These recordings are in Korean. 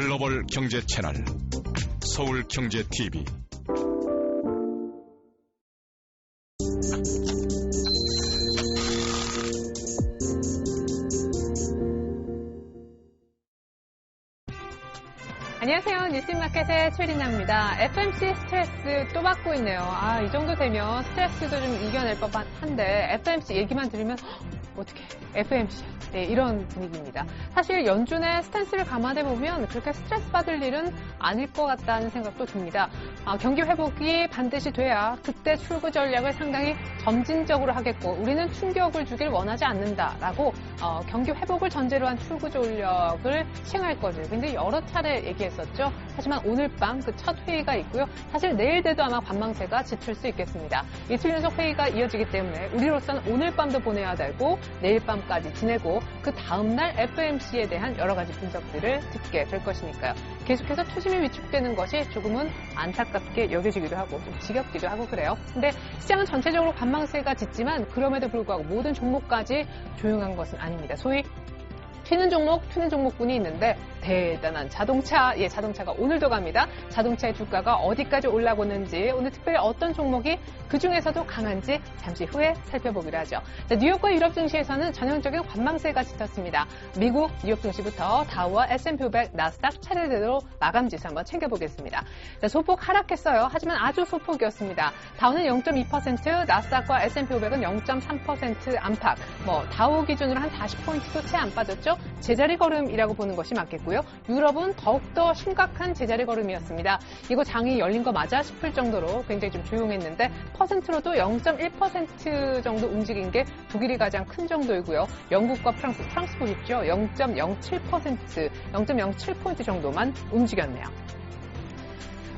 글로벌 경제 채널 서울경제TV. 안녕하세요. 뉴스마켓의 최리나입니다. FMC 스트레스 또 받고 있네요. 이 정도 되면 스트레스도 좀 이겨낼 법한데 FMC 얘기만 들으면 어떻게 FMC야. 네, 이런 분위기입니다. 사실 연준의 스탠스를 감안해보면 그렇게 스트레스 받을 일은 아닐 것 같다는 생각도 듭니다. 경기 회복이 반드시 돼야 그때 출구 전략을 상당히 점진적으로 하겠고 우리는 충격을 주길 원하지 않는다라고 경기 회복을 전제로 한 출구 전략을 시행할 것을 굉장히 여러 차례 얘기했었죠. 하지만 오늘 밤 그 첫 회의가 있고요. 사실 내일 돼도 아마 관망세가 짙을 수 있겠습니다. 이틀 연속 회의가 이어지기 때문에 우리로서는 오늘 밤도 보내야 되고 내일 밤까지 지내고 그 다음날 FMC에 대한 여러 가지 분석들을 듣게 될 것이니까요. 계속해서 투심이 위축되는 것이 조금은 안타깝게 여겨지기도 하고 좀 지겹기도 하고 그래요. 근데 시장은 전체적으로 관망세가 짙지만 그럼에도 불구하고 모든 종목까지 조용한 것은 아닙니다. 소위 튀는 종목군이 있는데 대단한 자동차가 오늘도 갑니다. 자동차의 주가가 어디까지 올라오고 있는지, 오늘 특별히 어떤 종목이 그중에서도 강한지 잠시 후에 살펴보기로 하죠. 자, 뉴욕과 유럽 증시에서는 전형적인 관망세가 짙었습니다. 미국 뉴욕 증시부터 다우와 S&P 500, 나스닥 차례대로 마감 지수 한번 챙겨보겠습니다. 자, 소폭 하락했어요. 하지만 아주 소폭이었습니다. 다우는 0.2%, 나스닥과 S&P 500은 0.3% 안팎. 다우 기준으로 한 40포인트도 채 안 빠졌죠. 제자리 걸음이라고 보는 것이 맞겠고요. 유럽은 더욱더 심각한 제자리 걸음이었습니다. 이거 장이 열린 거 맞아 싶을 정도로 굉장히 좀 조용했는데 퍼센트로도 0.1% 정도 움직인 게 독일이 가장 큰 정도이고요. 영국과 프랑스 보십시오. 0.07% 정도만 움직였네요.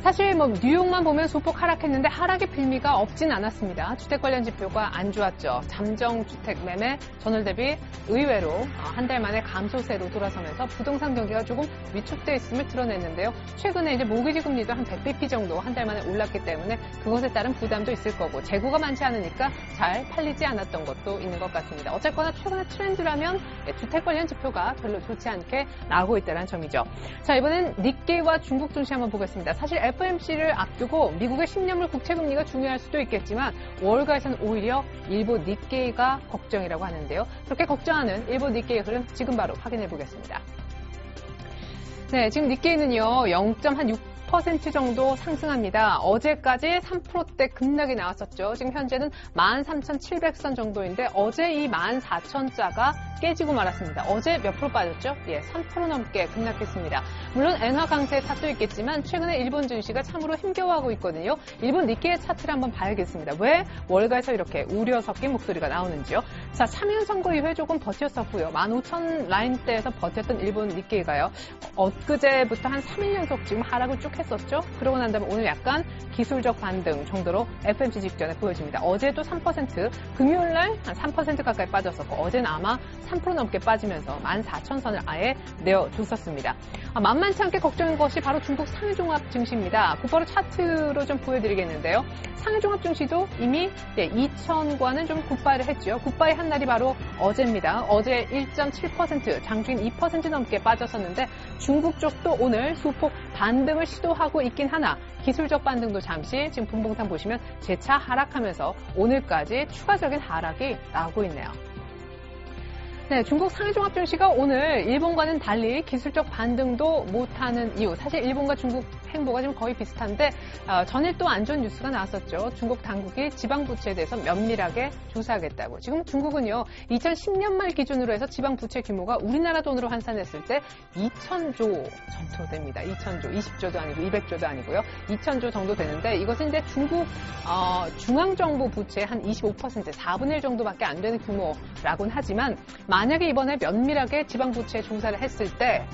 사실 뉴욕만 보면 소폭 하락했는데 하락의 빌미가 없진 않았습니다. 주택 관련 지표가 안 좋았죠. 잠정 주택 매매 전월 대비 의외로 한 달 만에 감소세로 돌아서면서 부동산 경기가 조금 위축돼 있음을 드러냈는데요. 최근에 이제 모기지 금리도 한 100bp 정도 한 달 만에 올랐기 때문에 그것에 따른 부담도 있을 거고 재고가 많지 않으니까 잘 팔리지 않았던 것도 있는 것 같습니다. 어쨌거나 최근의 트렌드라면 주택 관련 지표가 별로 좋지 않게 나오고 있다는 점이죠. 자, 이번엔 니케이와 중국 증시 한번 보겠습니다. 사실 FMC를 앞두고 미국의 10년물 국채금리가 중요할 수도 있겠지만 월가에서는 오히려 일본 니케이가 걱정이라고 하는데요. 그렇게 걱정하는 일본 니케이의 흐름 지금 바로 확인해 보겠습니다. 네, 지금 니케이는요 0.6% 정도 상승합니다. 어제까지 3%대 급락이 나왔었죠. 지금 현재는 13,700선 정도인데 어제 이 14,000자가 깨지고 말았습니다. 어제 몇 프로 빠졌죠? 3% 넘게 급락했습니다. 물론 엔화 강세의 탓도 있겠지만 최근에 일본 증시가 참으로 힘겨워하고 있거든요. 일본 니케이의 차트를 한번 봐야겠습니다. 왜 월가에서 이렇게 우려 섞인 목소리가 나오는지요? 자, 참여 선거 이후에 조금 버텼었고요. 15,000 라인대에서 버텼던 일본 니케이가요. 엊그제부터 한 3일 연속 지금 하락을 쭉 했었죠. 그러고 난 다음에 오늘 약간 기술적 반등 정도로 FMC 직전에 보여집니다. 어제도 3%, 금요일날 한 3% 가까이 빠졌었고 어제는 아마 3% 넘게 빠지면서 14,000선을 아예 내어줬었습니다. 만만치 않게 걱정인 것이 바로 중국 상해종합 증시입니다. 곧바로 차트로 좀 보여드리겠는데요. 상해종합 증시도 이미 2,000과는 좀 굿바이를 했죠. 굿바이 한 날이 바로 어제입니다. 어제 1.7%, 장중인 2% 넘게 빠졌었는데 중국 쪽도 오늘 소폭 반등을 시도하고 있긴 하나 기술적 반등도 잠시 지금 분봉상 보시면 재차 하락하면서 오늘까지 추가적인 하락이 나오고 있네요. 네, 중국 상해종합 증시가 오늘 일본과는 달리 기술적 반등도 못하는 이유. 사실 일본과 중국 행보가 지금 거의 비슷한데 전일 또 안 좋은 뉴스가 나왔었죠. 중국 당국이 지방 부채에 대해서 면밀하게 조사하겠다고. 지금 중국은요. 2010년 말 기준으로 해서 지방 부채 규모가 우리나라 돈으로 환산했을 때 2,000조 정도 됩니다. 2,000조, 20조도 아니고 200조도 아니고요. 2,000조 정도 되는데 이것은 이제 중국 중앙정부 부채의 한 25%, 4분의 1 정도밖에 안 되는 규모라고는 하지만 만약에 이번에 면밀하게 지방 부채 조사를 했을 때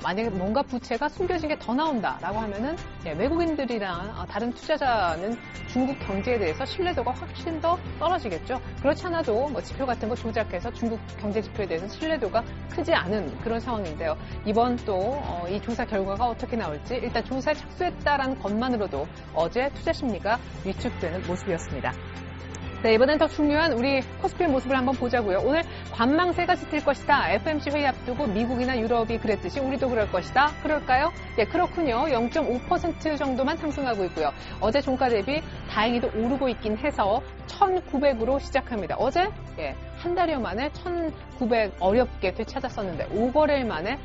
만약에 뭔가 부채가 숨겨진 게 더 나온다라고 하면은 외국인들이랑 다른 투자자는 중국 경제에 대해서 신뢰도가 훨씬 더 떨어지겠죠. 그렇지 않아도 지표 같은 거 조작해서 중국 경제 지표에 대해서 신뢰도가 크지 않은 그런 상황인데요. 이번 또 이 조사 결과가 어떻게 나올지 일단 조사에 착수했다라는 것만으로도 어제 투자 심리가 위축되는 모습이었습니다. 네, 이번엔 더 중요한 우리 코스피의 모습을 한번 보자고요. 오늘 관망세가 짙을 것이다. FOMC 회의 앞두고 미국이나 유럽이 그랬듯이 우리도 그럴 것이다. 그럴까요? 예, 그렇군요. 0.5% 정도만 상승하고 있고요. 어제 종가 대비 다행히도 오르고 있긴 해서 1,900으로 시작합니다. 어제 한 달여 만에 1,900 어렵게 되찾았었는데 5거래일 만에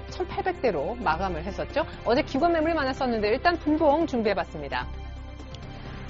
1,800대로 마감을 했었죠. 어제 기관 매물이 많았었는데 일단 분봉 준비해봤습니다.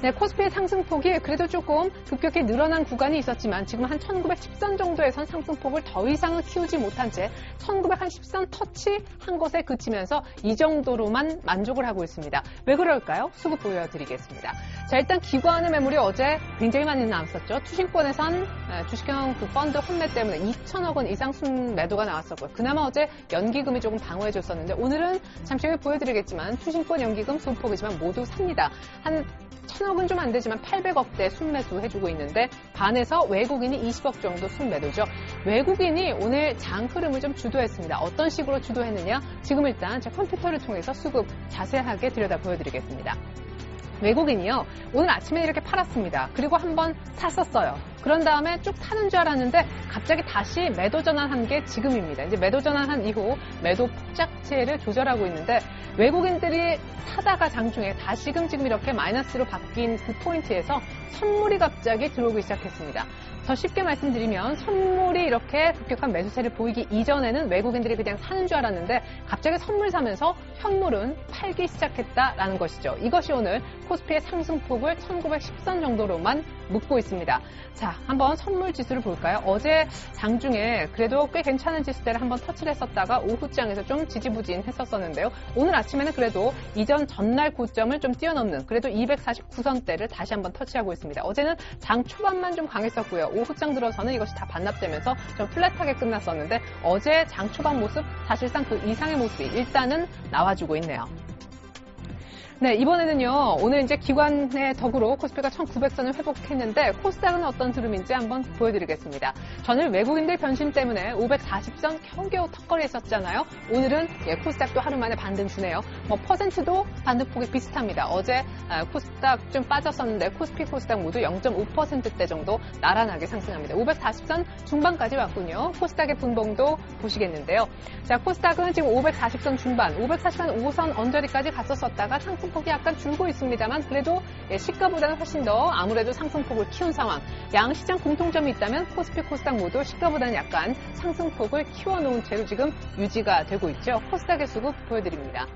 네, 코스피의 상승폭이 그래도 조금 급격히 늘어난 구간이 있었지만 지금 한 1910선 정도에선 상승폭을 더 이상은 키우지 못한 채 1910선 터치한 것에 그치면서 이 정도로만 만족을 하고 있습니다. 왜 그럴까요? 수급 보여드리겠습니다. 자, 일단 기관의 매물이 어제 굉장히 많이 나왔었죠. 투신권에선 주식형 그 펀드 혼매 때문에 2천억 원 이상 순매도가 나왔었고요. 그나마 어제 연기금이 조금 방어해줬었는데 오늘은 잠시 후에 보여드리겠지만 투신권 연기금 소폭이지만 모두 삽니다. 한 1,000억은 좀 안 되지만 800억대 순매수 해주고 있는데 반해서 외국인이 20억 정도 순매도죠. 외국인이 오늘 장 흐름을 좀 주도했습니다. 어떤 식으로 주도했느냐? 지금 일단 제 컴퓨터를 통해서 수급 자세하게 들여다 보여드리겠습니다. 외국인이요. 오늘 아침에 이렇게 팔았습니다. 그리고 한번 샀었어요. 그런 다음에 쭉 타는 줄 알았는데 갑자기 다시 매도 전환한 게 지금입니다. 이제 매도 전환한 이후 매도 폭작체를 조절하고 있는데 외국인들이 사다가 장중에 다시금 지금 이렇게 마이너스로 바뀐 그 포인트에서 선물이 갑자기 들어오기 시작했습니다. 더 쉽게 말씀드리면 선물이 이렇게 급격한 매수세를 보이기 이전에는 외국인들이 그냥 사는 줄 알았는데 갑자기 선물 사면서 현물은 팔기 시작했다라는 것이죠. 이것이 오늘 코스피의 상승폭을 1910선 정도로만 묶고 있습니다. 자, 한번 선물 지수를 볼까요? 어제 장중에 그래도 꽤 괜찮은 지수대를 한번 터치를 했었다가 오후장에서 좀 지지부진했었었는데요. 오늘 아침에는 그래도 이전 전날 고점을 좀 뛰어넘는 그래도 249선대를 다시 한번 터치하고 있습니다. 어제는 장 초반만 좀 강했었고요. 오후장 들어서는 이것이 다 반납되면서 좀 플랫하게 끝났었는데 어제 장 초반 모습 사실상 그 이상의 모습이 일단은 나와주고 있네요. 네, 이번에는요, 오늘 이제 기관의 덕으로 코스피가 1900선을 회복했는데, 코스닥은 어떤 흐름인지 한번 보여드리겠습니다. 전일 외국인들 변심 때문에 540선 겨우겨우 턱걸이 했었잖아요. 오늘은 코스닥도 하루 만에 반등 주네요. 퍼센트도 반등폭이 비슷합니다. 어제 코스닥 좀 빠졌었는데, 코스피 코스닥 모두 0.5%대 정도 나란하게 상승합니다. 540선 중반까지 왔군요. 코스닥의 분봉도 보시겠는데요. 자, 코스닥은 지금 540선 중반, 540선 5선 언저리까지 갔었다가 상승폭이 약간 줄고 있습니다만 그래도 시가보다는 훨씬 더 아무래도 상승폭을 키운 상황. 양 시장 공통점이 있다면 코스피, 코스닥 모두 시가보다는 약간 상승폭을 키워놓은 채로 지금 유지가 되고 있죠. 코스닥의 수급 보여드립니다.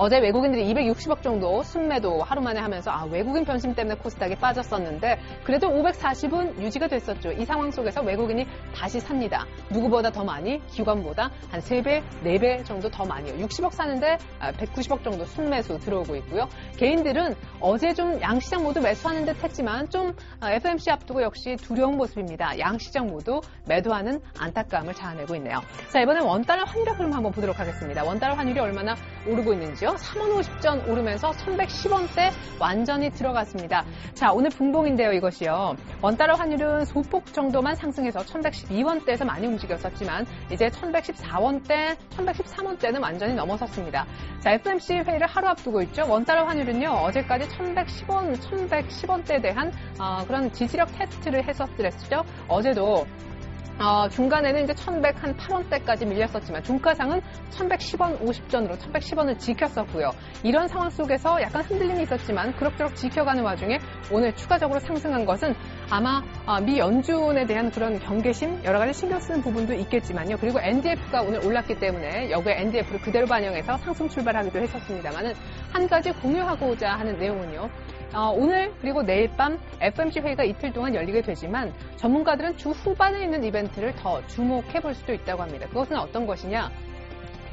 어제 외국인들이 260억 정도 순매도 하루 만에 하면서 외국인 변심 때문에 코스닥이 빠졌었는데 그래도 540은 유지가 됐었죠. 이 상황 속에서 외국인이 다시 삽니다. 누구보다 더 많이, 기관보다 한 3배, 4배 정도 더 많이요. 60억 사는데 190억 정도 순매수 들어오고 있고요. 개인들은 어제 좀 양시장 모두 매수하는 듯 했지만 좀 FOMC 앞두고 역시 두려운 모습입니다. 양시장 모두 매도하는 안타까움을 자아내고 있네요. 자, 이번엔 원달러 환율 흐름 한번 보도록 하겠습니다. 원달러 환율이 얼마나 오르고 있는지요. 3원 50전 오르면서 1110원대 완전히 들어갔습니다. 자, 오늘 분봉인데요, 이것이요. 원달러 환율은 소폭 정도만 상승해서 1112원대에서 많이 움직였었지만 이제 1114원대, 1113원대는 완전히 넘어섰습니다. 자, FOMC 회의를 하루 앞두고 있죠. 원달러 환율은요, 어제까지 1110원대에 대한 그런 지지력 테스트를 했었죠. 어제도 중간에는 이제 1108원대까지 밀렸었지만 중가상은 1110원 50전으로 1110원을 지켰었고요. 이런 상황 속에서 약간 흔들림이 있었지만 그럭저럭 지켜가는 와중에 오늘 추가적으로 상승한 것은 아마 미 연준에 대한 그런 경계심 여러 가지 신경 쓰는 부분도 있겠지만요. 그리고 NDF가 오늘 올랐기 때문에 여기에 NDF를 그대로 반영해서 상승 출발하기도 했었습니다만은 한 가지 공유하고자 하는 내용은요. 오늘 그리고 내일 밤 FOMC 회의가 이틀 동안 열리게 되지만 전문가들은 주 후반에 있는 이벤트를 더 주목해 볼 수도 있다고 합니다. 그것은 어떤 것이냐?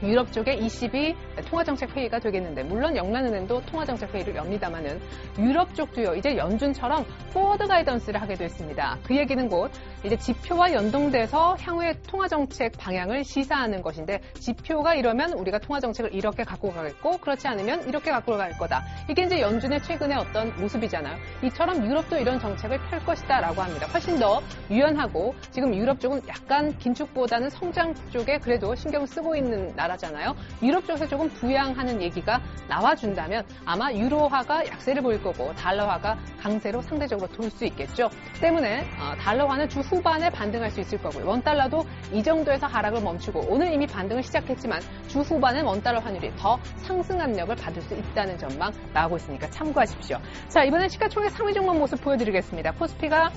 유럽 쪽에 ECB 통화정책회의가 되겠는데 물론 영란은행도 통화정책회의를 엽니다마는 유럽 쪽도요. 이제 연준처럼 포워드 가이던스를 하게 됐습니다. 그 얘기는 곧 이제 지표와 연동돼서 향후의 통화정책 방향을 시사하는 것인데 지표가 이러면 우리가 통화정책을 이렇게 갖고 가겠고 그렇지 않으면 이렇게 갖고 갈 거다. 이게 이제 연준의 최근의 어떤 모습이잖아요. 이처럼 유럽도 이런 정책을 펼 것이다 라고 합니다. 훨씬 더 유연하고 지금 유럽 쪽은 약간 긴축보다는 성장 쪽에 그래도 신경을 쓰고 있는 나라 나라잖아요. 유럽 쪽에서 조금 부양하는 얘기가 나와준다면 아마 유로화가 약세를 보일 거고 달러화가 강세로 상대적으로 돌 수 있겠죠. 때문에 달러화는 주 후반에 반등할 수 있을 거고요. 원달러도 이 정도에서 하락을 멈추고 오늘 이미 반등을 시작했지만 주 후반엔 원달러 환율이 더 상승 압력을 받을 수 있다는 전망 나오고 있으니까 참고하십시오. 자, 이번엔 시가총액 상위 종목 모습 보여드리겠습니다. 코스피가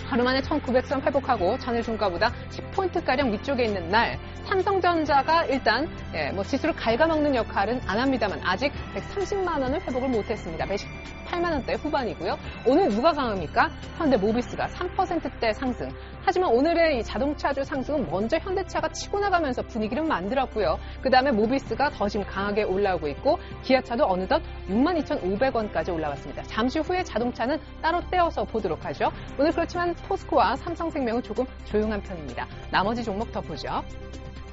하루 만에 1900선 회복하고 전일 종가보다 10포인트가량 위쪽에 있는 날 삼성전자가 일단 지수를 갉아먹는 역할은 안 합니다만 아직 130만 원을 회복을 못했습니다. 118만 원대 후반이고요. 오늘 누가 강합니까? 현대모비스가 3%대 상승. 하지만 오늘의 이 자동차주 상승은 먼저 현대차가 치고 나가면서 분위기를 만들었고요. 그 다음에 모비스가 더 지금 강하게 올라오고 있고 기아차도 어느덧 62,500원까지 올라왔습니다. 잠시 후에 자동차는 따로 떼어서 보도록 하죠. 오늘 그렇지만 포스코와 삼성생명은 조금 조용한 편입니다. 나머지 종목 더 보죠.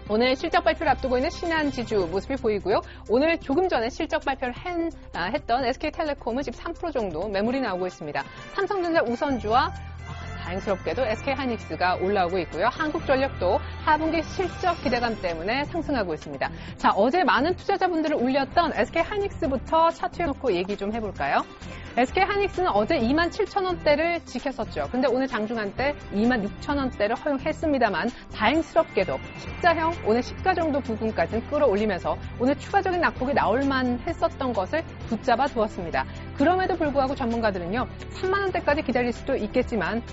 오늘 실적 발표를 앞두고 있는 신한지주 모습이 보이고요. 오늘 조금 전에 실적 발표를 했던 SK텔레콤은 지금 3% 정도 매물이 나오고 있습니다. 삼성전자 우선주와 다행스럽게도 SK하이닉스가 올라오고 있고요. 한국전력도 하분기 실적 기대감 때문에 상승하고 있습니다. 자, 어제 많은 투자자분들을 울렸던 SK하이닉스부터 차트해놓고 얘기 좀 해볼까요? SK하이닉스는 어제 27,000원대를 지켰었죠. 근데 오늘 장중한 때 26,000원대를 허용했습니다만 다행스럽게도 십자형 오늘 시가 정도 부분까지는 끌어올리면서 오늘 추가적인 낙폭이 나올만 했었던 것을 붙잡아 두었습니다. 그럼에도 불구하고 전문가들은요. 3만원대까지 기다릴 수도 있겠지만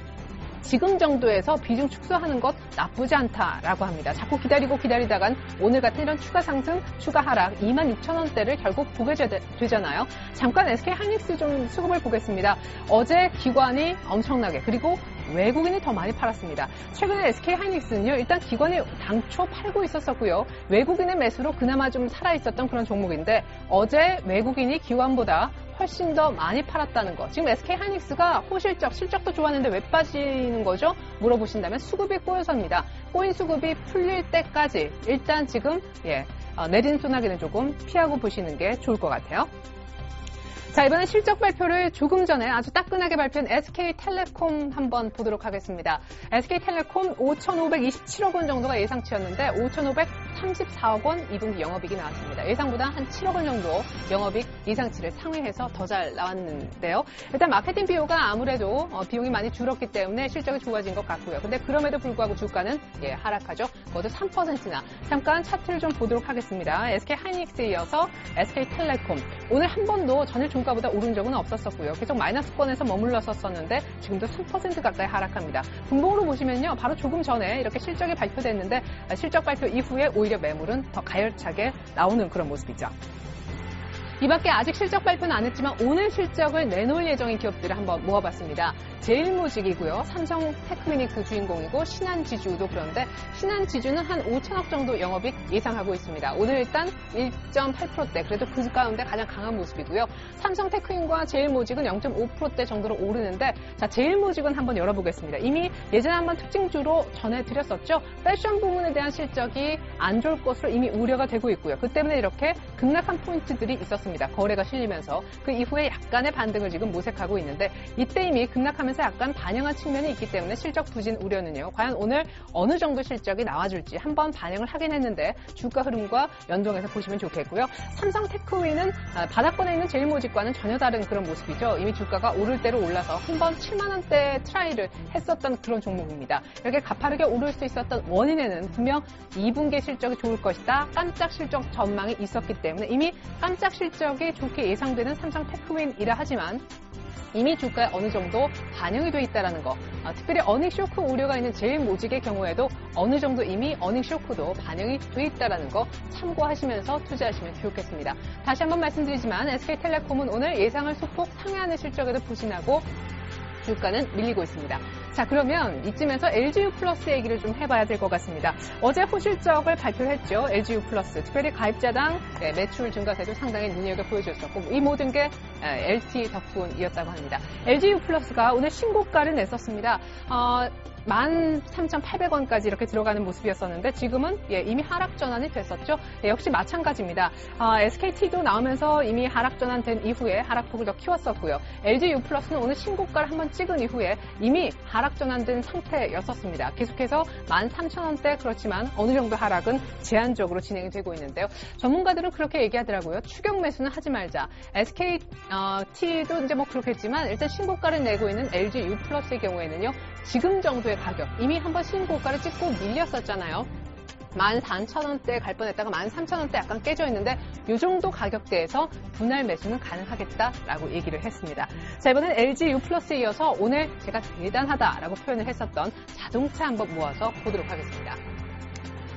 지금 정도에서 비중 축소하는 것 나쁘지 않다라고 합니다. 자꾸 기다리다간 오늘 같은 이런 추가 상승, 추가 하락 26,000원대를 결국 보게 되잖아요. 잠깐 SK하이닉스 좀 수급을 보겠습니다. 어제 기관이 엄청나게 그리고 외국인이 더 많이 팔았습니다. 최근에 SK하이닉스는요. 일단 기관이 당초 팔고 있었었고요. 외국인의 매수로 그나마 좀 살아있었던 그런 종목인데 어제 외국인이 기관보다 훨씬 더 많이 팔았다는 거. 지금 SK하이닉스가 실적도 좋았는데 왜 빠지는 거죠? 물어보신다면 수급이 꼬여서입니다. 꼬인 수급이 풀릴 때까지 일단 지금 내린 소나기는 조금 피하고 보시는 게 좋을 것 같아요. 자, 이번엔 실적 발표를 조금 전에 아주 따끈하게 발표한 SK텔레콤 한번 보도록 하겠습니다. SK텔레콤 5,527억 원 정도가 예상치였는데 5,534억 원 2분기 영업이익이 나왔습니다. 예상보다 한 7억 원 정도 영업이익 예상치를 상회해서 더 잘 나왔는데요. 일단 마케팅 비용가 아무래도 비용이 많이 줄었기 때문에 실적이 좋아진 것 같고요. 근데 그럼에도 불구하고 주가는 하락하죠. 그것도 3%나. 잠깐 차트를 좀 보도록 하겠습니다. SK하이닉스에 이어서 SK텔레콤. 오늘 한 번도 전일 종가보다 오른 적은 없었었고요. 계속 마이너스권에서 머물렀었는데 지금도 3% 가까이 하락합니다. 분봉으로 보시면요. 바로 조금 전에 이렇게 실적이 발표됐는데 실적 발표 이후에 오히려 매물은 더 가열차게 나오는 그런 모습이죠. 이 밖에 아직 실적 발표는 안 했지만 오늘 실적을 내놓을 예정인 기업들을 한번 모아봤습니다. 제일모직이고요. 삼성테크미니 그 주인공이고 신한지주도 그런데 신한지주는 한 5천억 정도 영업이익 예상하고 있습니다. 오늘 일단 1.8%대 그래도 그 가운데 가장 강한 모습이고요. 삼성테크인과 제일모직은 0.5%대 정도로 오르는데 자 제일모직은 한번 열어보겠습니다. 이미 예전에 한번 특징주로 전해드렸었죠. 패션 부문에 대한 실적이 안 좋을 것으로 이미 우려가 되고 있고요. 그 때문에 이렇게 급락한 포인트들이 있었습니다. 거래가 실리면서 그 이후에 약간의 반등을 지금 모색하고 있는데 이때 이미 급락하면서 약간 반영한 측면이 있기 때문에 실적 부진 우려는요. 과연 오늘 어느 정도 실적이 나와줄지 한번 반영을 하긴 했는데 주가 흐름과 연동해서 보시면 좋겠고요. 삼성테크위는 바닥권에 있는 제일모직과는 전혀 다른 그런 모습이죠. 이미 주가가 오를 대로 올라서 한 번 7만 원대 트라이를 했었던 그런 종목입니다. 이렇게 가파르게 오를 수 있었던 원인에는 분명 2분기 실적이 좋을 것이다. 깜짝 실적 전망이 있었기 때문에 이미 깜짝 실적이 좋게 예상되는 삼성테크윈이라 하지만 이미 주가에 어느 정도 반영이 돼 있다는 거. 특별히 어닝 쇼크 우려가 있는 제일모직의 경우에도 어느 정도 이미 어닝 쇼크도 반영이 돼 있다는 거 참고하시면서 투자하시면 좋겠습니다. 다시 한번 말씀드리지만 SK텔레콤은 오늘 예상을 소폭 상회하는 실적에도 부진하고 주가는 밀리고 있습니다. 자, 그러면 이쯤에서 LGU 플러스 얘기를 좀 해봐야 될 것 같습니다. 어제 호실적을 발표했죠. LGU 플러스. 특별히 가입자당 매출 증가세도 상당히 눈여겨 보여줬었고 이 모든 게 LT 덕분이었다고 합니다. LGU 플러스가 오늘 신고가를 냈었습니다. 13,800원까지 이렇게 들어가는 모습이었었는데 지금은 이미 하락 전환이 됐었죠. 역시 마찬가지입니다. SKT도 나오면서 이미 하락 전환된 이후에 하락폭을 더 키웠었고요. LG U+는 오늘 신고가를 한번 찍은 이후에 이미 하락 전환된 상태였었습니다. 계속해서 13,000원대 그렇지만 어느 정도 하락은 제한적으로 진행이 되고 있는데요. 전문가들은 그렇게 얘기하더라고요. 추격 매수는 하지 말자. SKT도 이제 뭐 그렇겠지만 일단 신고가를 내고 있는 LG U+의 경우에는요. 지금 정도의 가격, 이미 한번 신고가를 찍고 밀렸었잖아요. 14,000원대에 갈 뻔했다가 13,000원대 약간 깨져 있는데 이 정도 가격대에서 분할 매수는 가능하겠다라고 얘기를 했습니다. 자, 이번엔 LG U+에 이어서 오늘 제가 대단하다라고 표현을 했었던 자동차 한번 모아서 보도록 하겠습니다.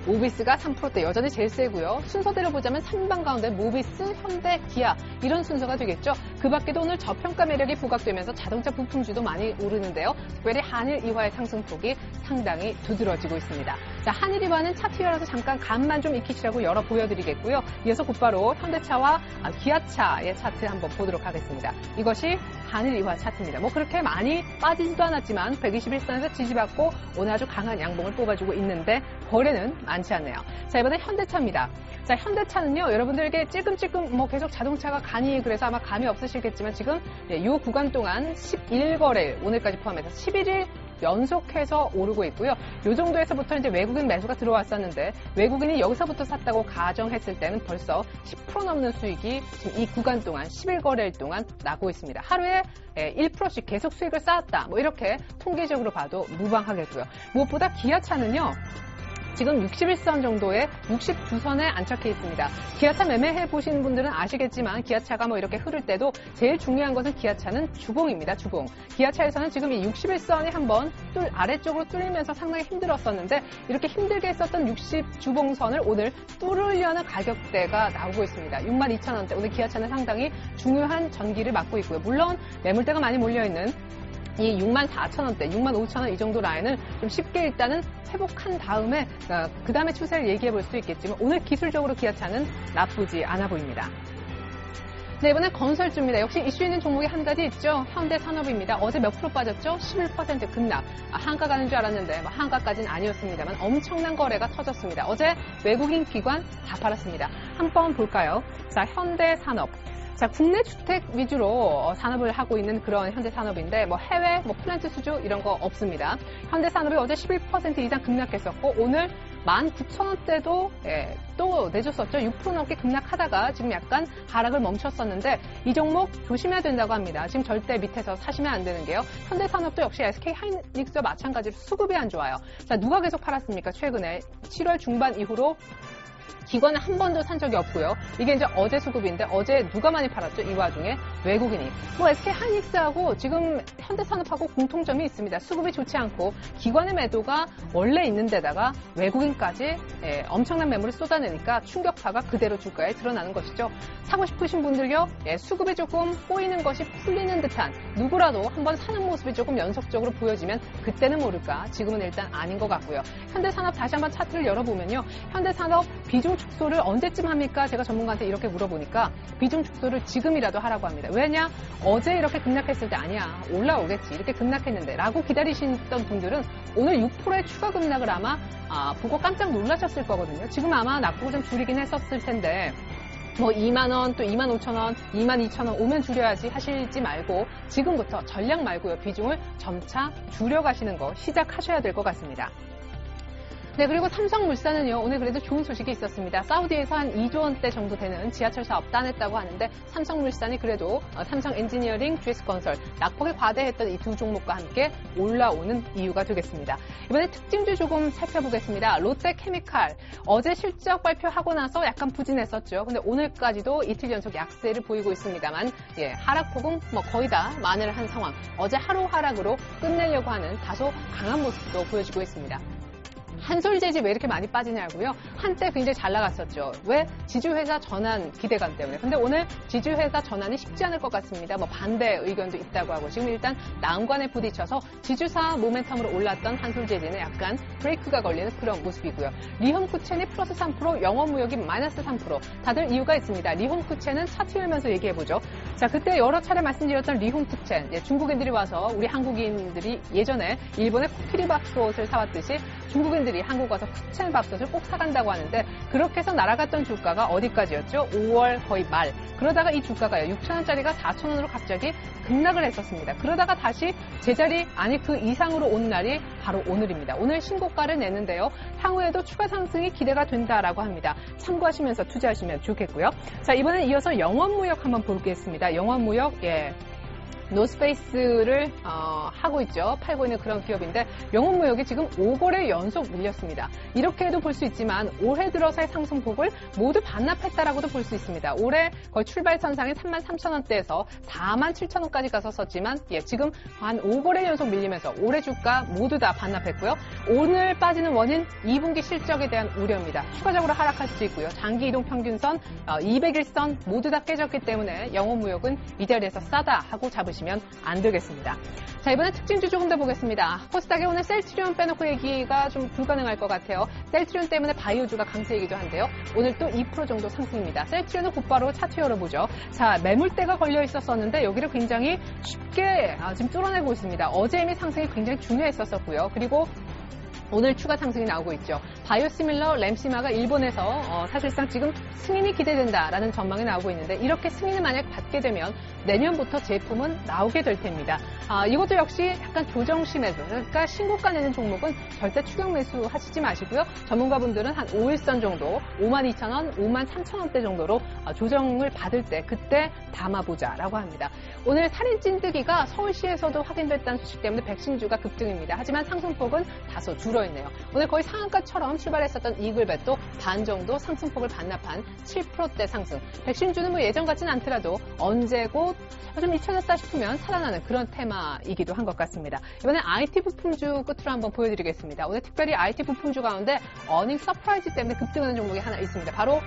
모비스가 3%대 여전히 제일 세고요. 순서대로 보자면 3방 가운데 모비스, 현대, 기아 이런 순서가 되겠죠. 그 밖에도 오늘 저평가 매력이 부각되면서 자동차 부품주도 많이 오르는데요. 특별히 한일 이화의 상승폭이 상당히 두드러지고 있습니다. 자, 한일 이화는 차트 열어서 잠깐 간만 좀 익히시라고 열어 보여드리겠고요. 이어서 곧바로 현대차와 기아차의 차트 한번 보도록 하겠습니다. 이것이 한일 이화 차트입니다. 뭐 그렇게 많이 빠지지도 않았지만 121선에서 지지받고 오늘 아주 강한 양봉을 뽑아주고 있는데 거래는 많지 않네요. 자, 이번엔 현대차입니다. 자, 현대차는요, 여러분들에게 찔끔찔끔 뭐 계속 자동차가 가니 그래서 아마 감이 없으시겠지만 지금 이 구간 동안 11거래일, 오늘까지 포함해서 11일 연속해서 오르고 있고요. 이 정도에서부터 이제 외국인 매수가 들어왔었는데 외국인이 여기서부터 샀다고 가정했을 때는 벌써 10% 넘는 수익이 지금 이 구간 동안 11거래일 동안 나고 있습니다. 하루에 1%씩 계속 수익을 쌓았다. 뭐 이렇게 통계적으로 봐도 무방하겠고요. 무엇보다 기아차는요. 지금 61선 정도의 69선에 안착해 있습니다. 기아차 매매해 보신 분들은 아시겠지만 기아차가 뭐 이렇게 흐를 때도 제일 중요한 것은 기아차는 주봉입니다. 주봉. 기아차에서는 지금 이 61선이 한번 아래쪽으로 뚫리면서 상당히 힘들었었는데 이렇게 힘들게 했었던 60 주봉선을 오늘 뚫으려는 가격대가 나오고 있습니다. 62,000원대. 오늘 기아차는 상당히 중요한 전기를 맞고 있고요. 물론 매물대가 많이 몰려있는 이 64,000원대, 65,000원 이 정도 라인을 좀 쉽게 일단은 회복한 다음에 그 다음에 추세를 얘기해 볼 수 있겠지만 오늘 기술적으로 기아차는 나쁘지 않아 보입니다. 네, 이번엔 건설주입니다. 역시 이슈 있는 종목이 한 가지 있죠. 현대산업입니다. 어제 몇 프로 빠졌죠? 11% 급락. 한가 가는 줄 알았는데 한가까지는 아니었습니다만 엄청난 거래가 터졌습니다. 어제 외국인 기관 다 팔았습니다. 한번 볼까요? 자, 현대산업. 자, 국내 주택 위주로 산업을 하고 있는 그런 현대산업인데 뭐 해외, 뭐 플랜트 수주 이런 거 없습니다. 현대산업이 어제 11% 이상 급락했었고 오늘 19,000원대도 또 내줬었죠. 6% 넘게 급락하다가 지금 약간 하락을 멈췄었는데 이 종목 조심해야 된다고 합니다. 지금 절대 밑에서 사시면 안 되는 게요. 현대산업도 역시 SK하이닉스와 마찬가지로 수급이 안 좋아요. 자, 누가 계속 팔았습니까? 최근에 7월 중반 이후로 기관은 한 번도 산 적이 없고요. 이게 이제 어제 수급인데 어제 누가 많이 팔았죠? 이 와중에 외국인이. 뭐 SK하이닉스하고 지금 현대산업하고 공통점이 있습니다. 수급이 좋지 않고 기관의 매도가 원래 있는 데다가 외국인까지 엄청난 매물을 쏟아내니까 충격파가 그대로 주가에 드러나는 것이죠. 사고 싶으신 분들요. 수급이 조금 꼬이는 것이 풀리는 듯한 누구라도 한번 사는 모습이 조금 연속적으로 보여지면 그때는 모를까. 지금은 일단 아닌 것 같고요. 현대산업 다시 한번 차트를 열어보면요. 현대산업 비중 축소를 언제쯤 합니까? 제가 전문가한테 이렇게 물어보니까 비중 축소를 지금이라도 하라고 합니다. 왜냐? 어제 이렇게 급락했을 때 아니야. 올라오겠지. 이렇게 급락했는데 라고 기다리시던 분들은 오늘 6%의 추가 급락을 아마 보고 깜짝 놀라셨을 거거든요. 지금 아마 낙폭을 좀 줄이긴 했었을 텐데 뭐 2만원, 또 25,000원, 22,000원 오면 줄여야지 하시지 말고 지금부터 전략 말고요. 비중을 점차 줄여가시는 거 시작하셔야 될 것 같습니다. 네, 그리고 삼성물산은요, 오늘 그래도 좋은 소식이 있었습니다. 사우디에서 한 2조 원대 정도 되는 지하철 사업 따냈다고 하는데, 삼성물산이 그래도 삼성엔지니어링, GS건설, 낙폭에 과대했던 이 두 종목과 함께 올라오는 이유가 되겠습니다. 이번에 특징주 조금 살펴보겠습니다. 롯데케미칼, 어제 실적 발표하고 나서 약간 부진했었죠. 근데 오늘까지도 이틀 연속 약세를 보이고 있습니다만, 하락폭은 뭐 거의 다 만회를 한 상황. 어제 하루 하락으로 끝내려고 하는 다소 강한 모습도 보여지고 있습니다. 한솔재지 왜 이렇게 많이 빠지냐고요? 한때 굉장히 잘 나갔었죠. 왜? 지주회사 전환 기대감 때문에. 근데 오늘 지주회사 전환이 쉽지 않을 것 같습니다. 뭐 반대 의견도 있다고 하고 지금 일단 난관에 부딪혀서 지주사 모멘텀으로 올랐던 한솔재지는 약간 브레이크가 걸리는 그런 모습이고요. 리홈쿠첸이 플러스 3%, 영업무역이 마이너스 3%. 다들 이유가 있습니다. 리홈쿠첸은 차트 열면서 얘기해보죠. 자, 그때 여러 차례 말씀드렸던 리홍투첸, 중국인들이 와서 우리 한국인들이 예전에 일본의 코끼리 밥솥을 사왔듯이 중국인들이 한국 와서 푸첸 밥솥을 꼭 사간다고 하는데 그렇게 해서 날아갔던 주가가 어디까지였죠? 5월 거의 말. 그러다가 이 주가가요, 6,000원짜리가 4,000원으로 갑자기 급락을 했었습니다. 그러다가 다시 제자리, 아니 그 이상으로 온 날이 바로 오늘입니다. 오늘 신고가를 내는데요. 향후에도 추가 상승이 기대가 된다라고 합니다. 참고하시면서 투자하시면 좋겠고요. 자, 이번엔 이어서 영원무역 한번 보겠습니다. 영원무역, 노스페이스를 하고 있죠. 팔고 있는 그런 기업인데 영원무역이 지금 5거래 연속 밀렸습니다. 이렇게 해도 볼 수 있지만 올해 들어서의 상승폭을 모두 반납했다라고도 볼 수 있습니다. 올해 거의 출발선상인 33,000원대에서 47,000원까지 갔었지만 지금 한 5거래 연속 밀리면서 올해 주가 모두 다 반납했고요. 오늘 빠지는 원인 2분기 실적에 대한 우려입니다. 추가적으로 하락할 수 있고요. 장기 이동 평균선 200일선 모두 다 깨졌기 때문에 영원무역은 이 자리에서 싸다 하고 잡으시면 안 되겠습니다. 자, 이번엔 특징주 조금 더 보겠습니다. 코스닥에 오늘 셀트리온 빼놓고 얘기가 좀 불가능할 것 같아요. 셀트리온 때문에 바이오주가 강세이기도 한데요. 오늘 또 2% 정도 상승입니다. 셀트리온은 곧바로 차트 열어보죠. 자, 매물대가 걸려 있었었는데 여기를 굉장히 쉽게 지금 뚫어내고 있습니다. 어제 이미 상승이 굉장히 중요했었고요. 그리고 오늘 추가 상승이 나오고 있죠. 바이오시밀러 램시마가 일본에서 사실상 지금 승인이 기대된다라는 전망이 나오고 있는데 이렇게 승인을 만약 받게 되면 내년부터 제품은 나오게 될 텐입니다. 이것도 역시 약간 조정시 매수, 그러니까 신고가 내는 종목은 절대 추격 매수 하시지 마시고요. 전문가분들은 한 5일선 정도 52,000원, 53,000원대 정도로 조정을 받을 때 그때 담아보자라고 합니다. 오늘 살인 찐뜨기가 서울시에서도 확인됐다는 소식 때문에 백신주가 급등입니다. 하지만 상승폭은 다소 줄어있네요. 오늘 거의 상한가처럼 출발했었던 이글벳도 반 정도 상승폭을 반납한 7%대 상승. 백신주는 뭐 예전 같진 않더라도 언제고 좀 잊혀졌다 싶으면 살아나는 그런 테마이기도 한 것 같습니다. 이번엔 IT 부품주 끝으로 한번 보여드리겠습니다. 오늘 특별히 IT 부품주 가운데 어닝 서프라이즈 때문에 급등하는 종목이 하나 있습니다. 바로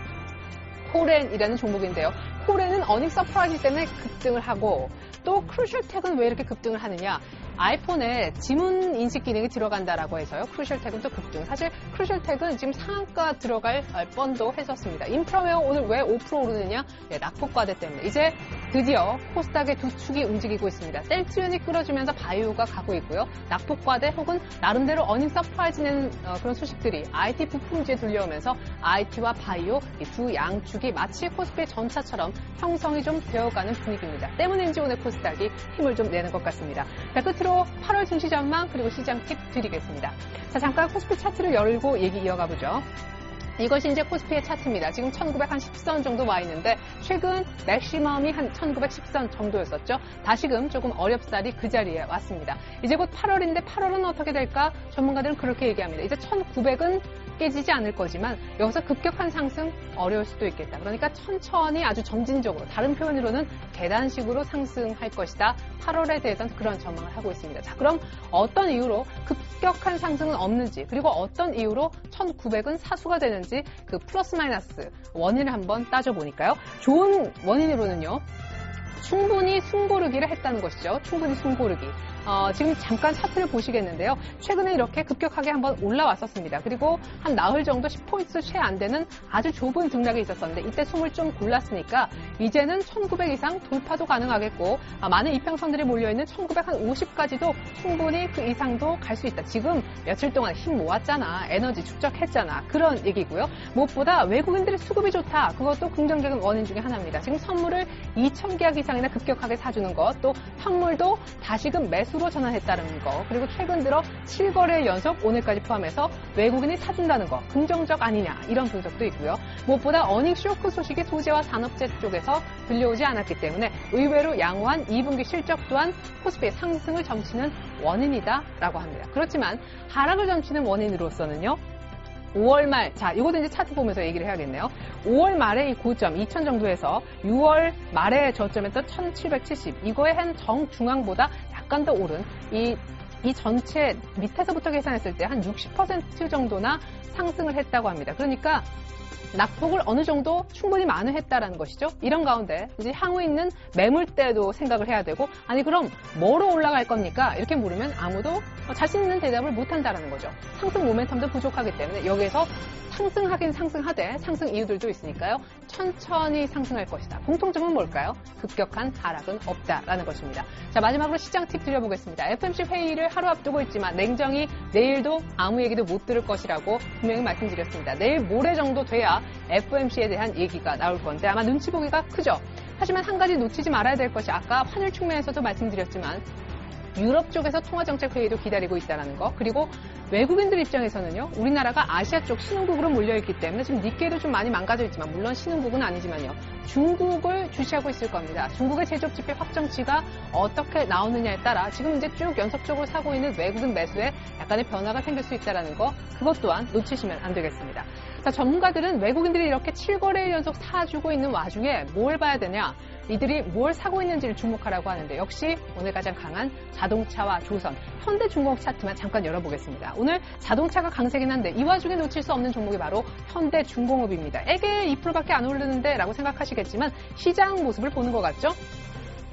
코렌이라는 종목인데요. 코렌은 어닝 서프라이즈 때문에 급등을 하고 또 크루셜텍은 왜 이렇게 급등을 하느냐? 아이폰에 지문 인식 기능이 들어간다라고 해서요. 크루셜텍은 또 급등. 사실 크루셜텍은 지금 상한가 들어갈 뻔도 했었습니다. 인프라웨어 오늘 왜 5% 오르느냐? 낙폭과대 때문에. 이제 드디어 코스닥의 두 축이 움직이고 있습니다. 셀트리온이 끌어주면서 바이오가 가고 있고요. 낙폭과대 혹은 나름대로 어닝 서프라이즈 내는 그런 소식들이 IT 부품주에 들려오면서 IT와 바이오 이 두 양축이 마치 코스피의 전차처럼 형성이 좀 되어가는 분위기입니다. 때문인지 오늘 코스닥이 힘을 좀 내는 것 같습니다. 자, 끝으로 8월 증시 전망 그리고 시장 팁 드리겠습니다. 자, 잠깐 코스피 차트를 열고 얘기 이어가 보죠. 이것이 이제 코스피의 차트입니다. 지금 1910선 정도 와 있는데 최근 맥시멈이 한 1910선 정도였었죠. 다시금 조금 어렵사리 그 자리에 왔습니다. 이제 곧 8월인데 8월은 어떻게 될까? 전문가들은 그렇게 얘기합니다. 이제 1900은 깨지지 않을 거지만 여기서 급격한 상승 어려울 수도 있겠다. 그러니까 천천히 아주 점진적으로 다른 표현으로는 계단식으로 상승할 것이다. 8월에 대해서는 그런 전망을 하고 있습니다. 자, 그럼 어떤 이유로 급격한 상승은 없는지 그리고 어떤 이유로 1900은 사수가 되는지 그 플러스 마이너스 원인을 한번 따져보니까요. 좋은 원인으로는요. 충분히 숨고르기를 했다는 것이죠. 충분히 숨고르기. 지금 잠깐 차트를 보시겠는데요. 최근에 이렇게 급격하게 한번 올라왔었습니다. 그리고 한 나흘 정도 10포인트 채 안 되는 아주 좁은 등락이 있었었는데 이때 숨을 좀 골랐으니까 이제는 1900 이상 돌파도 가능하겠고 많은 이평선들이 몰려있는 1950까지도 충분히 그 이상도 갈 수 있다. 지금 며칠 동안 힘 모았잖아. 에너지 축적했잖아. 그런 얘기고요. 무엇보다 외국인들의 수급이 좋다. 그것도 긍정적인 원인 중에 하나입니다. 지금 선물을 2,000계약 이상이나 급격하게 사주는 것, 또 현물도 다시금 매수로 전환했다는 거, 그리고 최근 들어 7거래 연속 오늘까지 포함해서 외국인이 사준다는 거 긍정적 아니냐 이런 분석도 있고요. 무엇보다 어닝 쇼크 소식이 소재와 산업재 쪽에서 들려오지 않았기 때문에 의외로 양호한 2분기 실적 또한 코스피의 상승을 점치는 원인이다라고 합니다. 그렇지만 하락을 점치는 원인으로서는요. 5월 말, 자, 이것도 이제 차트 보면서 얘기를 해야겠네요. 5월 말에 이 고점 2,000 정도에서 6월 말에 저점에서 1,770, 이거의 한 정중앙보다 약간 더 오른 이 전체 밑에서부터 계산했을 때 한 60% 정도나 상승을 했다고 합니다. 그러니까 낙폭을 어느 정도 충분히 만회했다라는 것이죠. 이런 가운데 이제 향후 있는 매물대도 생각을 해야 되고, 아니 그럼 뭐로 올라갈 겁니까? 이렇게 물으면 아무도 자신 있는 대답을 못한다라는 거죠. 상승 모멘텀도 부족하기 때문에 여기에서 상승하긴 상승하되 상승 이유들도 있으니까요. 천천히 상승할 것이다. 공통점은 뭘까요? 급격한 하락은 없다라는 것입니다. 자, 마지막으로 시장 팁 드려보겠습니다. FOMC 회의를 하루 앞두고 있지만 냉정히 내일도 아무 얘기도 못 들을 것이라고 분명히 말씀드렸습니다. 내일 모레 정도 돼야 FOMC에 대한 얘기가 나올 건데 아마 눈치 보기가 크죠. 하지만 한 가지 놓치지 말아야 될 것이 아까 환율 측면에서도 말씀드렸지만 유럽 쪽에서 통화정책회의도 기다리고 있다는 거, 그리고 외국인들 입장에서는요, 우리나라가 아시아 쪽 신흥국으로 몰려있기 때문에 지금 니케이도 좀 많이 망가져 있지만, 물론 신흥국은 아니지만요, 중국을 주시하고 있을 겁니다. 중국의 제조업 지표 확정치가 어떻게 나오느냐에 따라 지금 이제 쭉 연속적으로 사고 있는 외국인 매수에 약간의 변화가 생길 수 있다는 거, 그것 또한 놓치시면 안 되겠습니다. 자, 전문가들은 외국인들이 이렇게 7거래일 연속 사주고 있는 와중에 뭘 봐야 되냐, 이들이 뭘 사고 있는지를 주목하라고 하는데, 역시 오늘 가장 강한 자동차와 조선, 현대중공업 차트만 잠깐 열어보겠습니다. 오늘 자동차가 강세긴 한데 이 와중에 놓칠 수 없는 종목이 바로 현대중공업입니다. 에게 2%밖에 안 오르는데 라고 생각하시겠지만 시장 모습을 보는 것 같죠?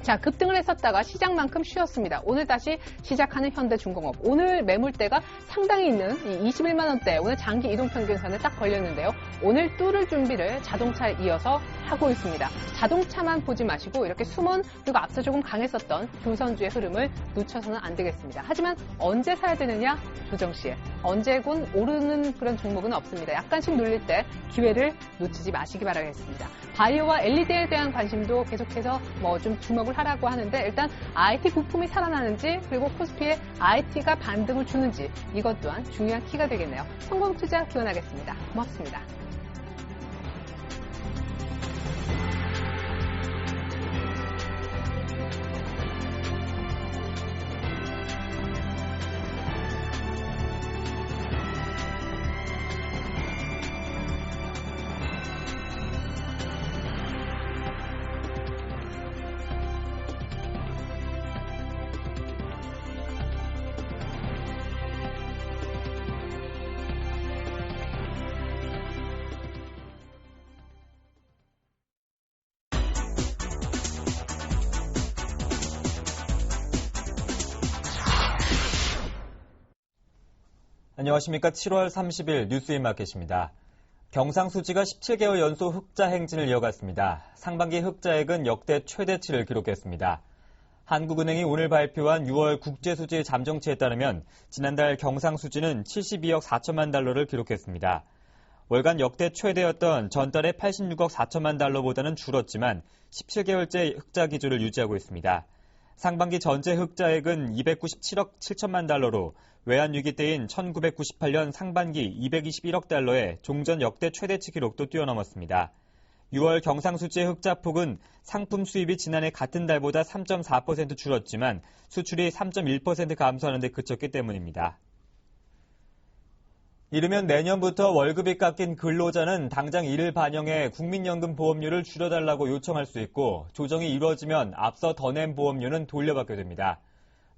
자, 급등을 했었다가 시장만큼 쉬었습니다. 오늘 다시 시작하는 현대중공업. 오늘 매물대가 상당히 있는 이 21만 원대, 오늘 장기 이동평균선에 딱 걸렸는데요. 오늘 뚫을 준비를 자동차에 이어서 하고 있습니다. 자동차만 보지 마시고 이렇게 숨은, 그리고 앞서 조금 강했었던 교선주의 흐름을 놓쳐서는 안 되겠습니다. 하지만 언제 사야 되느냐? 조정시에. 언제군 오르는 그런 종목은 없습니다. 약간씩 눌릴 때 기회를 놓치지 마시기 바라겠습니다. 바이오와 LED에 대한 관심도 계속해서 좀 주목을 하라고 하는데, 일단 IT 부품이 살아나는지, 그리고 코스피에 IT가 반등을 주는지, 이것 또한 중요한 키가 되겠네요. 성공 투자 기원하겠습니다. 고맙습니다. 안녕하십니까. 7월 30일 뉴스인마켓입니다. 경상수지가 17개월 연속 흑자 행진을 이어갔습니다. 상반기 흑자액은 역대 최대치를 기록했습니다. 한국은행이 오늘 발표한 6월 국제수지 잠정치에 따르면 지난달 경상수지는 72억 4천만 달러를 기록했습니다. 월간 역대 최대였던 전달의 86억 4천만 달러보다는 줄었지만 17개월째 흑자 기조를 유지하고 있습니다. 상반기 전체 흑자액은 297억 7천만 달러로 외환위기 때인 1998년 상반기 221억 달러의 종전 역대 최대치 기록도 뛰어넘었습니다. 6월 경상수지의 흑자폭은 상품 수입이 지난해 같은 달보다 3.4% 줄었지만 수출이 3.1% 감소하는 데 그쳤기 때문입니다. 이르면 내년부터 월급이 깎인 근로자는 당장 이를 반영해 국민연금 보험료를 줄여달라고 요청할 수 있고, 조정이 이루어지면 앞서 더 낸 보험료는 돌려받게 됩니다.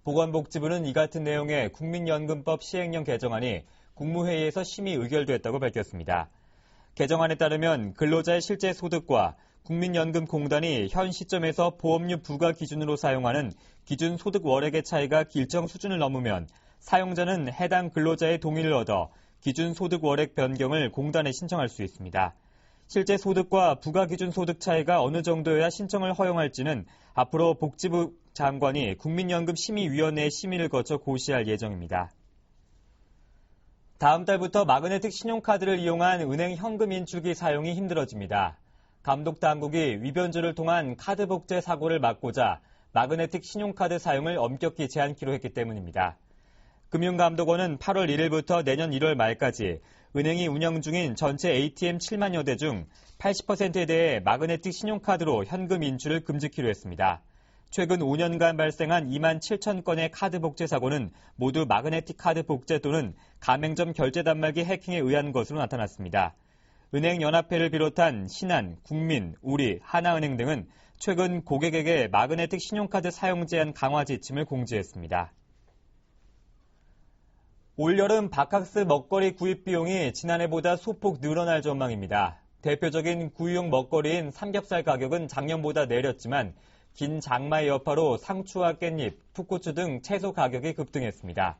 보건복지부는 이 같은 내용의 국민연금법 시행령 개정안이 국무회의에서 심의 의결됐다고 밝혔습니다. 개정안에 따르면 근로자의 실제 소득과 국민연금공단이 현 시점에서 보험료 부과 기준으로 사용하는 기준 소득 월액의 차이가 일정 수준을 넘으면 사용자는 해당 근로자의 동의를 얻어 기준 소득 월액 변경을 공단에 신청할 수 있습니다. 실제 소득과 부과 기준 소득 차이가 어느 정도여야 신청을 허용할지는 앞으로 복지부 장관이 국민연금 심의위원회의 심의를 거쳐 고시할 예정입니다. 다음 달부터 마그네틱 신용카드를 이용한 은행 현금 인출기 사용이 힘들어집니다. 감독당국이 위변조를 통한 카드 복제 사고를 막고자 마그네틱 신용카드 사용을 엄격히 제한키로 했기 때문입니다. 금융감독원은 8월 1일부터 내년 1월 말까지 은행이 운영 중인 전체 ATM 7만여 대 중 80%에 대해 마그네틱 신용카드로 현금 인출을 금지키로 했습니다. 최근 5년간 발생한 2만 7천 건의 카드 복제 사고는 모두 마그네틱 카드 복제 또는 가맹점 결제 단말기 해킹에 의한 것으로 나타났습니다. 은행연합회를 비롯한 신한, 국민, 우리, 하나은행 등은 최근 고객에게 마그네틱 신용카드 사용 제한 강화 지침을 공지했습니다. 올여름 바캉스 먹거리 구입 비용이 지난해보다 소폭 늘어날 전망입니다. 대표적인 구이용 먹거리인 삼겹살 가격은 작년보다 내렸지만 긴 장마의 여파로 상추와 깻잎, 풋고추 등 채소 가격이 급등했습니다.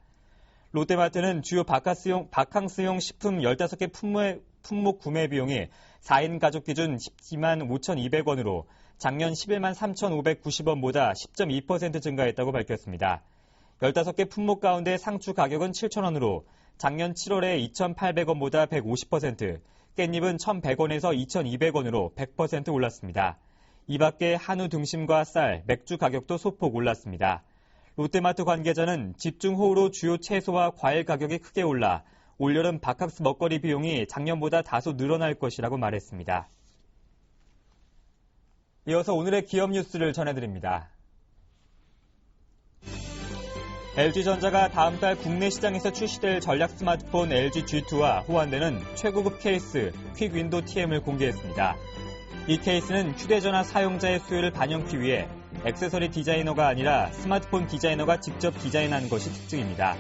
롯데마트는 주요 바캉스용 식품 15개 품목 구매 비용이 4인 가족 기준 12만 5,200원으로 작년 11만 3,590원보다 10.2% 증가했다고 밝혔습니다. 15개 품목 가운데 상추 가격은 7,000원으로 작년 7월에 2,800원보다 150%, 깻잎은 1,100원에서 2,200원으로 100% 올랐습니다. 이 밖에 한우 등심과 쌀, 맥주 가격도 소폭 올랐습니다. 롯데마트 관계자는 집중호우로 주요 채소와 과일 가격이 크게 올라 올여름 바캉스 먹거리 비용이 작년보다 다소 늘어날 것이라고 말했습니다. 이어서 오늘의 기업 뉴스를 전해드립니다. LG전자가 다음 달 국내 시장에서 출시될 전략 스마트폰 LG G2와 호환되는 최고급 케이스 퀵 윈도 TM을 공개했습니다. 이 케이스는 휴대전화 사용자의 수요를 반영하기 위해 액세서리 디자이너가 아니라 스마트폰 디자이너가 직접 디자인한 것이 특징입니다.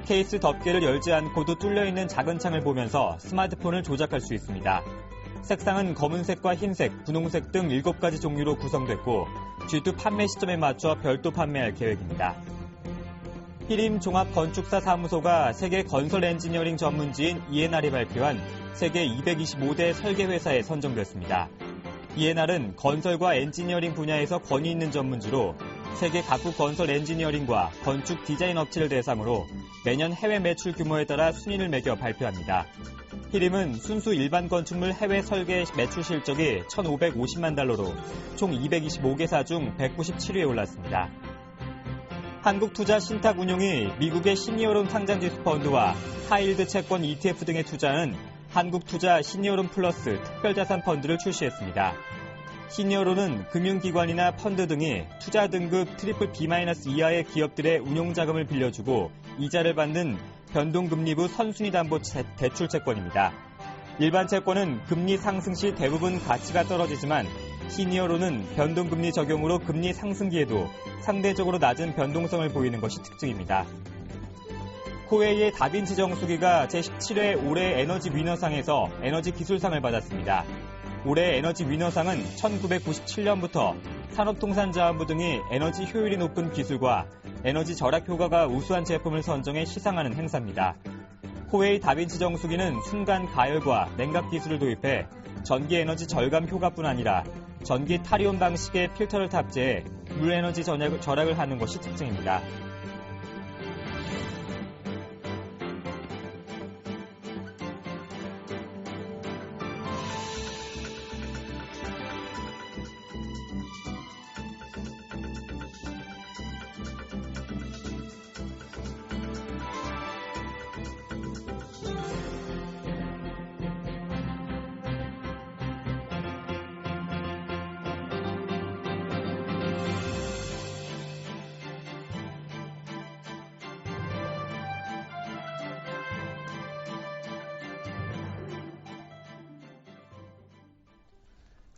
케이스 덮개를 열지 않고도 뚫려있는 작은 창을 보면서 스마트폰을 조작할 수 있습니다. 색상은 검은색과 흰색, 분홍색 등 7가지 종류로 구성됐고 G2 판매 시점에 맞춰 별도 판매할 계획입니다. 히림 종합건축사 사무소가 세계 건설 엔지니어링 전문지인 ENR이 발표한 세계 225대 설계회사에 선정됐습니다. ENR은 건설과 엔지니어링 분야에서 권위 있는 전문지로 세계 각국 건설 엔지니어링과 건축 디자인 업체를 대상으로 매년 해외 매출 규모에 따라 순위를 매겨 발표합니다. 히림은 순수 일반 건축물 해외 설계 매출 실적이 1,550만 달러로 총 225개사 중 197위에 올랐습니다. 한국투자신탁운용이 미국의 시니어론 상장지수 펀드와 하이힐드 채권 ETF 등에 투자하는 한국투자 시니어론 플러스 특별자산 펀드를 출시했습니다. 시니어론은 금융기관이나 펀드 등이 투자 등급 BBB- 이하의 기업들의 운용자금을 빌려주고 이자를 받는 변동금리부 선순위 담보 대출 채권입니다. 일반 채권은 금리 상승 시 대부분 가치가 떨어지지만 시니어론은 변동금리 적용으로 금리 상승기에도 상대적으로 낮은 변동성을 보이는 것이 특징입니다. 코웨이의 다빈치 정수기가 제17회 올해 에너지 위너상에서 에너지 기술상을 받았습니다. 올해 에너지 위너상은 1997년부터 산업통상자원부 등이 에너지 효율이 높은 기술과 에너지 절약 효과가 우수한 제품을 선정해 시상하는 행사입니다. 코웨이 다빈치 정수기는 순간 가열과 냉각 기술을 도입해 전기 에너지 절감 효과뿐 아니라 전기 탈이온 방식의 필터를 탑재해 물 에너지 절약을 하는 것이 특징입니다.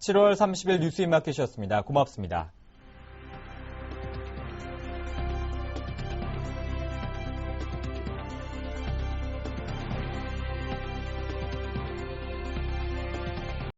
(7월 30일) 뉴스인마켓이었습니다. 고맙습니다.